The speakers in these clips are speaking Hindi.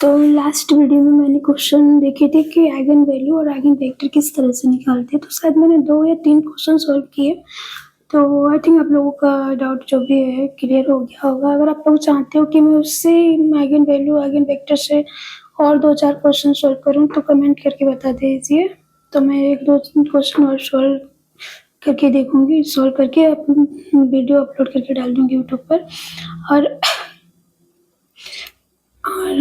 तो लास्ट वीडियो में मैंने क्वेश्चन देखे थे कि आइगन वैल्यू और आइगन वेक्टर किस तरह से निकालते हैं। तो शायद मैंने 2 या 3 क्वेश्चन सॉल्व किए। तो आई थिंक आप लोगों का डाउट जो भी है क्लियर हो गया होगा। अगर आप लोग चाहते हो कि मैं उससे आइगन वैल्यू आइगन वेक्टर से और 2-4 क्वेश्चन सॉल्व करूँ तो कमेंट करके बता दीजिए। तो मैं 1-2 क्वेश्चन और सॉल्व करके देखूँगी, सॉल्व करके वीडियो अपलोड करके डाल दूँगी यूट्यूब पर। और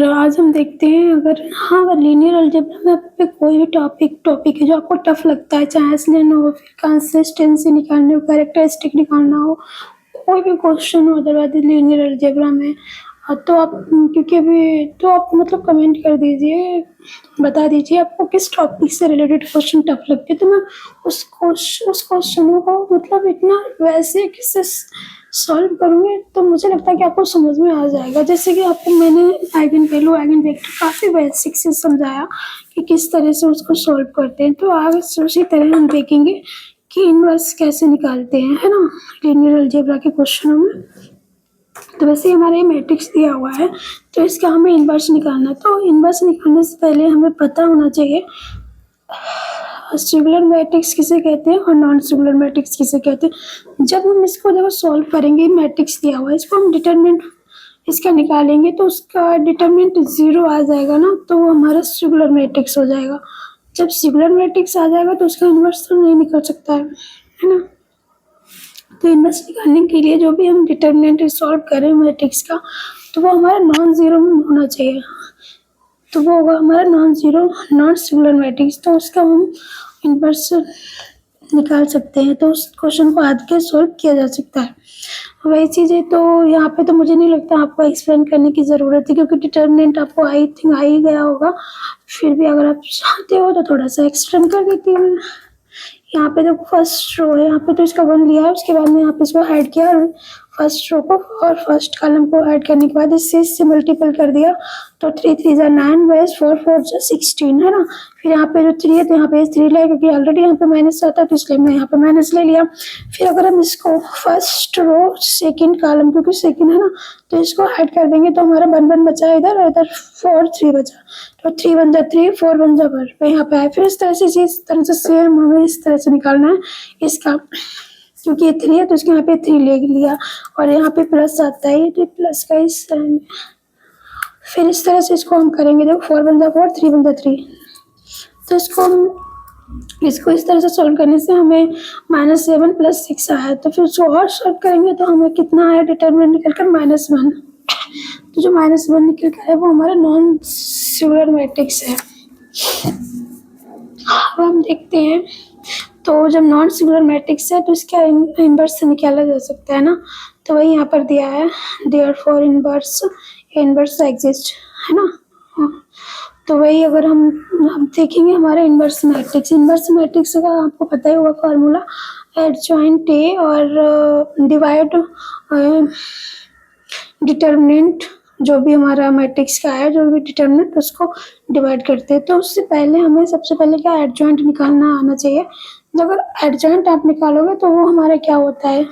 आज हम देखते हैं अगर लीनियर अलजेब्रा में आप पे कोई भी टॉपिक है जो आपको टफ लगता है, चाहे एसएन हो, फिर कंसिस्टेंसी निकालनी हो, कैरेक्टरिस्टिक निकालना हो, कोई भी क्वेश्चन हो अदरवाइज लीनियर अलजेब्रा में, तो आप क्योंकि अभी तो आप मतलब कमेंट कर दीजिए, बता दीजिए आपको किस टॉपिक से रिलेटेड क्वेश्चन टफ लगते हैं। तो मैं उस क्वेश्चनों को मतलब इतना वैसे किससे सॉल्व करूँगी तो मुझे लगता है कि आपको समझ में आ जाएगा। जैसे कि आपको मैंने आइगन वैल्यू आइगन वेक्टर काफ़ी बेसिक से समझाया कि किस तरह से उसको सॉल्व करते हैं। तो आगे उसी तरह हम देखेंगे कि इनवर्स कैसे निकालते हैं, है ना, लीनियर अलजेब्रा के क्वेश्चनों में। तो वैसे हमारा ये मैट्रिक्स दिया हुआ है तो इसका हमें इनवर्स निकालना है। तो इनवर्स निकालने से पहले हमें पता होना चाहिए सिंगुलर मैट्रिक्स किसे कहते हैं और नॉन सिंगुलर मैट्रिक्स किसे कहते हैं। जब हम इसको जब सॉल्व करेंगे, मैट्रिक्स दिया हुआ है, इसको हम डिटरमिनेंट इसका निकालेंगे तो उसका डिटरमिनेंट 0 आ जाएगा ना, तो वो हमारा सिंगुलर मैट्रिक्स हो जाएगा। जब सिंगुलर मैट्रिक्स आ जाएगा तो उसका इनवर्स तो नहीं निकल सकता है ना। तो इनवर्स निकालने के लिए जो भी हम डिटरमिनेंट सॉल्व करें मैट्रिक्स का, तो वो हमारा नॉन ज़ीरो में होना चाहिए। तो वो होगा हमारा नॉन सिंगुलर मैट्रिक्स। तो उसका हम इनवर्स निकाल सकते हैं। तो उस क्वेश्चन को आगे सॉल्व किया जा सकता है। वही चीज़ें तो यहाँ पे तो मुझे नहीं लगता आपको एक्सप्लेन करने की ज़रूरत है, क्योंकि डिटर्मिनेंट आपको आई थिंक आ ही गया होगा। फिर भी अगर आप चाहते हो तो थोड़ा सा एक्सप्लेन कर देती हूँ। यहाँ पे देखो फर्स्ट रो है, यहाँ पे तो इसका 1 लिया है, उसके बाद में यहाँ पे इसको ऐड किया और फर्स्ट रो को और फर्स्ट कॉलम को ऐड करने के बाद इससे मल्टीपल कर दिया। तो 3 3 जा 9, 4 4 जा 16, है ना। फिर यहाँ पे जो 3 है तो यहाँ पे 3 लिया, क्योंकि ऑलरेडी यहाँ पे माइनस आता है तो इसलिए मैं यहाँ पे माइनस ले लिया। फिर अगर हम इसको फर्स्ट रो सेकेंड कॉलम, क्योंकि सेकेंड है ना, तो इसको ऐड कर देंगे तो हमारा 1 1 बचा इधर और इधर 4 3 बचा। तो 3 1 जा 3, 4 1 जा 4 पे यहाँ पे आए। फिर इस तरह से इस तरह से सेम हमें इस तरह से निकालना है इसका, क्योंकि ये 3 है तो इसके यहाँ पे 3 ले लिया और यहाँ पे प्लस आता है, तो प्लस का इस तरह में। फिर इस तरह से इसको हम करेंगे, देखो 4 1 जा 4, 3 1 जा 3। तो इसको इस तरह से सॉल्व करने से हमें -7 + 6 आया। तो फिर उसको और सॉल्व करेंगे तो हमें कितना आया, डिटरमिनेंट निकल कर -1। तो जो -1 निकल कर है वो हमारा नॉन सिंगुलर मैट्रिक्स है। अब हम देखते हैं, तो जब नॉन सिंगुलर मैट्रिक्स है तो इसका इनवर्स से निकाला जा सकता है ना। तो वही यहाँ पर दिया है, देयरफॉर इनवर्स एग्जिस्ट, है ना। हाँ, तो वही अगर हम देखेंगे हमारा इनवर्स मैट्रिक्स का आपको पता ही होगा फॉर्मूला, एडजॉइंट ए और डिवाइड डिटर्मिनेंट, जो भी हमारा मैट्रिक्स का है, जो भी डिटर्मिनेंट उसको डिवाइड करते हैं। तो उससे पहले हमें सबसे पहले क्या एडजॉइंट निकालना आना चाहिए। अगर एडजॉइंट आप निकालोगे तो वो हमारा क्या होता है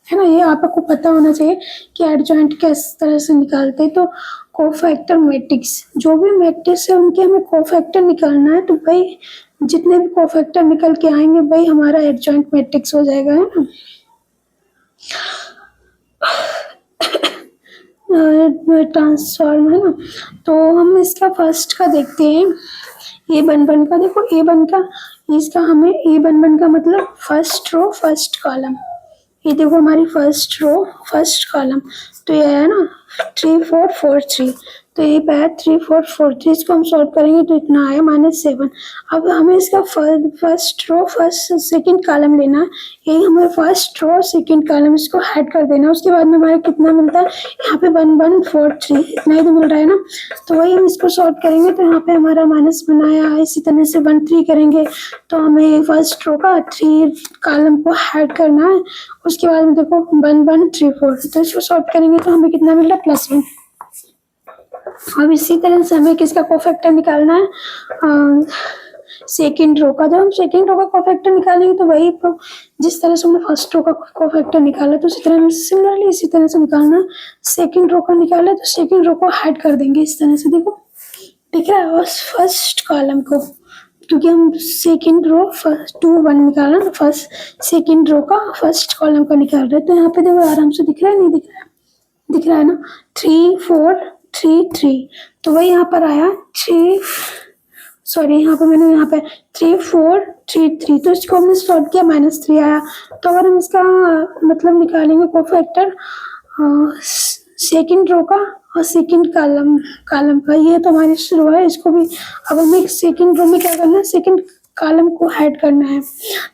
ना, ये आपको पता होना चाहिए कि एडजॉइंट किस तरह से निकालते हैं। तो कोफैक्टर मैट्रिक्स, जो भी मैट्रिक्स है उनके हमें कोफैक्टर निकालना है। तो भाई जितने भी कोफैक्टर निकल के आएंगे भाई हमारा एडजॉइंट मैट्रिक्स हो जाएगा, है ना। ट्रांसफॉर्म, है ना। तो हम इसका फर्स्ट का देखते हैं, A11 का। देखो A1 का, इसका हमें A11 का मतलब फर्स्ट रो फर्स्ट कॉलम। ये देखो हमारी फर्स्ट रो फर्स्ट कॉलम, तो ये है ना 3 4 4 3। तो ये पे 3 4 4 3, इसको हम सॉल्व करेंगे तो इतना आया -7। अब हमें इसका first row first second column लेना है। यही हमें फर्स्ट रो सेकंड कॉलम इसको ऐड कर देना है। उसके बाद में हमारा कितना मिलता है, यहाँ पे 1 1 4 3, इतना ही तो मिल रहा है ना। तो वही हम इसको सॉल्व करेंगे तो यहाँ पे हमारा -1 आया। इसी तरह से 1 3 करेंगे तो हमें फर्स्ट रो का 3 कॉलम को ऐड करना है। उसके बाद में देखो 1 1 3 4, तो इसको सॉल्व करेंगे तो हमें कितना मिल रहा है, +1। अब इसी तरह से हमें किसका कोफैक्टर निकालना है, सेकेंड रो का। जब हम सेकेंड रो का कोफैक्टर निकालेंगे तो वही जिस तरह से हमने फर्स्ट रो का कोफैक्टर निकाला तो उसी तरह सिमिलरली इसी तरह से निकालना। सेकेंड रो का निकाला तो सेकेंड रो को ऐड कर देंगे इस तरह से। देखो दिख रहा है उस फर्स्ट कॉलम को, क्योंकि हम सेकंड रो फर्स्ट 2 1 निकाला ना, फर्स्ट सेकंड रो का फर्स्ट कॉलम का निकाल रहे हैं। तो यहाँ पे देखो आराम से दिख रहा है, नहीं दिख रहा है, दिख रहा है ना, 3 4 3 3। तो वही यहाँ पर आया 3, सॉरी यहाँ पे मैंने यहाँ पे 3 4 3 3, तो इसको हमने सॉल्व किया, -3 आया। तो अगर हम इसका मतलब निकालेंगे कोफैक्टर सेकंड रो का और सेकंड कॉलम का, ये तो हमारी रो है, इसको भी अब हमें सेकंड रो में क्या करना है, सेकंड कॉलम को हाइड करना है।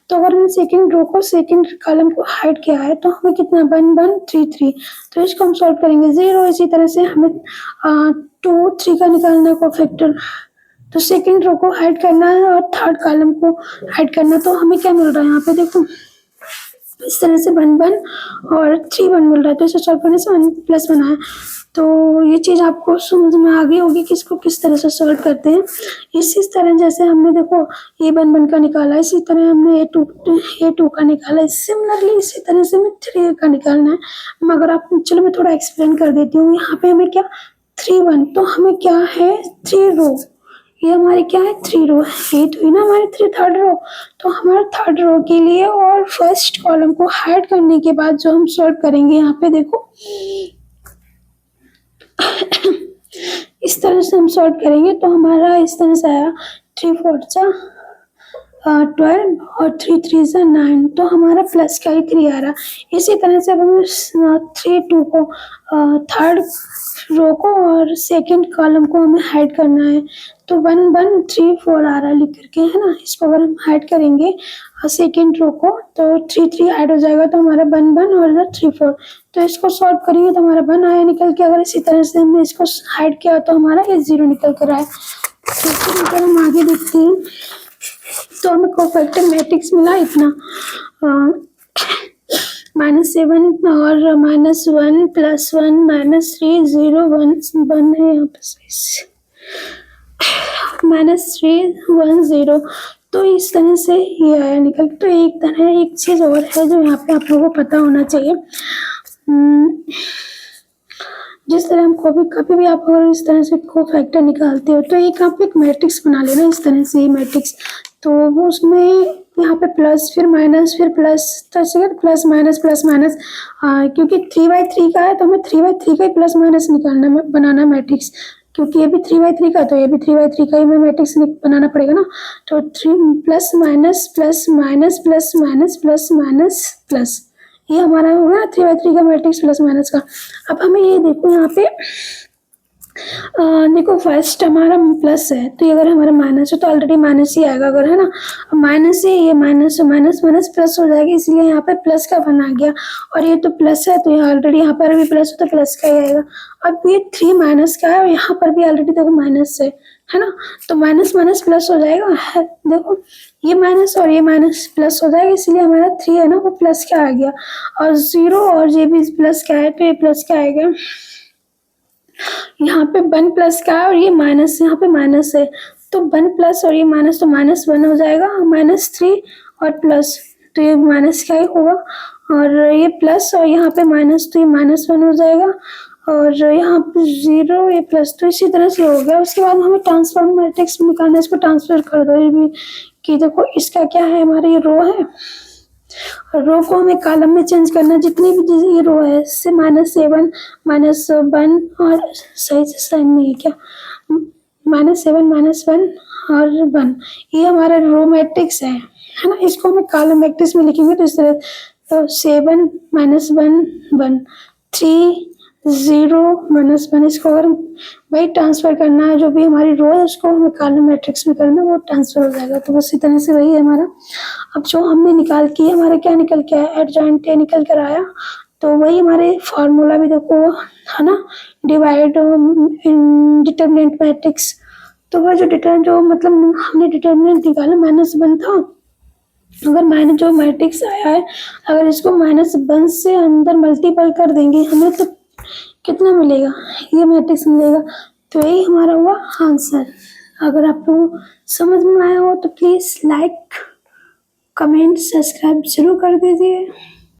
तो अगर हमने सेकंड रो को सेकंड कॉलम को हाइड किया है तो हमें कितना 1 1 3 3, तो इसको हम सॉल्व करेंगे 0। इसी तरह से हमें 2 3 का निकालना है कोफैक्टर, तो सेकंड रो को हाइड करना है और थर्ड कॉलम को हाइड करना है। तो हमें क्या मिल रहा है यहाँ पे देखो, इस तरह से 1 1 और 3 1 मिल रहा है। तो इसे सॉल्व करने से 1 + 1 आया। तो ये चीज़ आपको समझ में आ गई होगी कि इसको किस तरह से सॉल्व करते हैं। इसी तरह जैसे हमने देखो A1 1 का निकाला, इसी तरह हमने A2 का निकाला, सिमिलरली इसी तरह से हमें 3 का निकालना है। मगर आप चलो मैं थोड़ा एक्सप्लेन कर देती हूँ। यहाँ पे हमें क्या 3 1, तो हमें क्या है 3 रो, ये हमारी क्या है 3 रो है, ये तो हुई ना हमारी थर्ड रो। तो हमारे थर्ड रो के लिए और फर्स्ट कॉलम को हाइड करने के बाद जो हम सॉल्व करेंगे, यहाँ पे देखो इस तरह से हम सॉल्व करेंगे। तो हमारा इस तरह से आया 3 4 12 और 3 3 9, तो हमारा प्लस का ही 3 आ रहा। इसी तरह से अब हम 3 2 को थर्ड रो को और सेकंड कॉलम को हमें हाइड करना है। तो 1 1 3 4 आ रहा लिख करके, है ना। इसको अगर हम हाइड करेंगे सेकंड रो को तो 3 3 हाइड हो जाएगा, तो हमारा 1 1 और इधर 3 4। तो इसको सॉल्व करेंगे तो हमारा 1 आया निकल के। अगर इसी तरह से हमने इसको हाइड किया तो हमारा ये 0 निकल कर आया। तो फिर हम आगे देखते हैं। तो हमें कोफैक्टर मैट्रिक्स मिला इतना, -7 और -1 +1 -3 0 1 1 है यहाँ पे -3 1 0। तो इस तरह से ये आया निकल। तो एक चीज़ और है जो यहाँ पे आप लोगों को पता होना चाहिए। जिस तरह हम कभी भी आप अगर इस तरह से कोफैक्टर निकालते हो तो आप एक मैट्रिक्स बना लेना इस तरह से, ये मैट्रिक्स। तो वो उसमें यहाँ पे प्लस फिर माइनस फिर प्लस, तो ऐसे प्लस माइनस क्योंकि 3/3 का है तो हमें 3/3 का ही प्लस माइनस निकालना बनाना मैट्रिक्स। क्योंकि ये भी 3/3 का, तो ये भी 3/3 का ही हमें मैट्रिक्स बनाना पड़ेगा ना। तो 3 plus minus plus minus plus minus plus minus plus, ये हमारा होगा 3/3 का मैट्रिक्स प्लस माइनस का। अब हमें ये देखो यहाँ पे देखो फर्स्ट हमारा प्लस है, तो ये अगर हमारा माइनस है तो ऑलरेडी माइनस ही आएगा, अगर है ना। माइनस से ये माइनस माइनस माइनस प्लस हो जाएगा, इसलिए यहाँ पे प्लस का बना गया। और ये तो प्लस है तो यहाँ ऑलरेडी यहाँ पर भी प्लस है तो प्लस का ही आएगा। अब ये 3 माइनस का है और यहाँ पर भी ऑलरेडी देखो माइनस है ना। तो माइनस माइनस प्लस हो जाएगा, देखो ये माइनस और ये माइनस प्लस हो जाएगा, इसलिए हमारा 3 है ना वो प्लस का आ गया। और 0 और ये भी प्लस का है तो ये प्लस का आएगा। यहाँ पे 1 प्लस का है और ये माइनस, यहाँ पे माइनस है तो 1 प्लस और ये माइनस, तो -1 हो जाएगा। -3 और प्लस, तो ये माइनस का ही होगा। और ये प्लस और यहाँ पे माइनस, तो ये -1 हो जाएगा। और यहाँ पे 0 ये प्लस, तो इसी तरह से हो गया। उसके बाद हमें ट्रांसफॉर्म मैट्रिक्स निकालना है, इसको ट्रांसफर कर दो ये भी, कि देखो इसका क्या है, हमारी ये रो है, रो को हमें कॉलम में चेंज करना। जितनी भी ये रो है इससे -7 -1 और सही से साइन नहीं है क्या, -7 -1 और 1, ये हमारा रो मैट्रिक्स है ना। इसको हमें कॉलम मैट्रिक्स में लिखेंगे तो इस तरह, तो 7 -1 1 3 0 -1, इसको अगर वही ट्रांसफर करना है, जो भी हमारी रो है उसको हमें कॉलम मैट्रिक्स में करना, वो ट्रांसफर हो जाएगा। तो बस इस तरह से वही है हमारा। अब जो हमने निकाल की हमारा क्या निकल के आया, एडजॉइंट ए निकल कर आया। तो वही हमारे फार्मूला भी देखो है ना, डिवाइड डिटर्मिनेंट मैट्रिक्स। तो वह जो मतलब हमने डिटर्मिनेंट निकाला -1 था। अगर जो मैट्रिक्स आया है, अगर इसको -1 से अंदर मल्टीपल कर देंगे हमें तो कितना मिलेगा, ये मैट्रिक्स मिलेगा। तो यही हमारा हुआ आंसर। अगर आपको समझ में आया हो तो प्लीज़ लाइक कमेंट सब्सक्राइब जरूर कर दीजिए।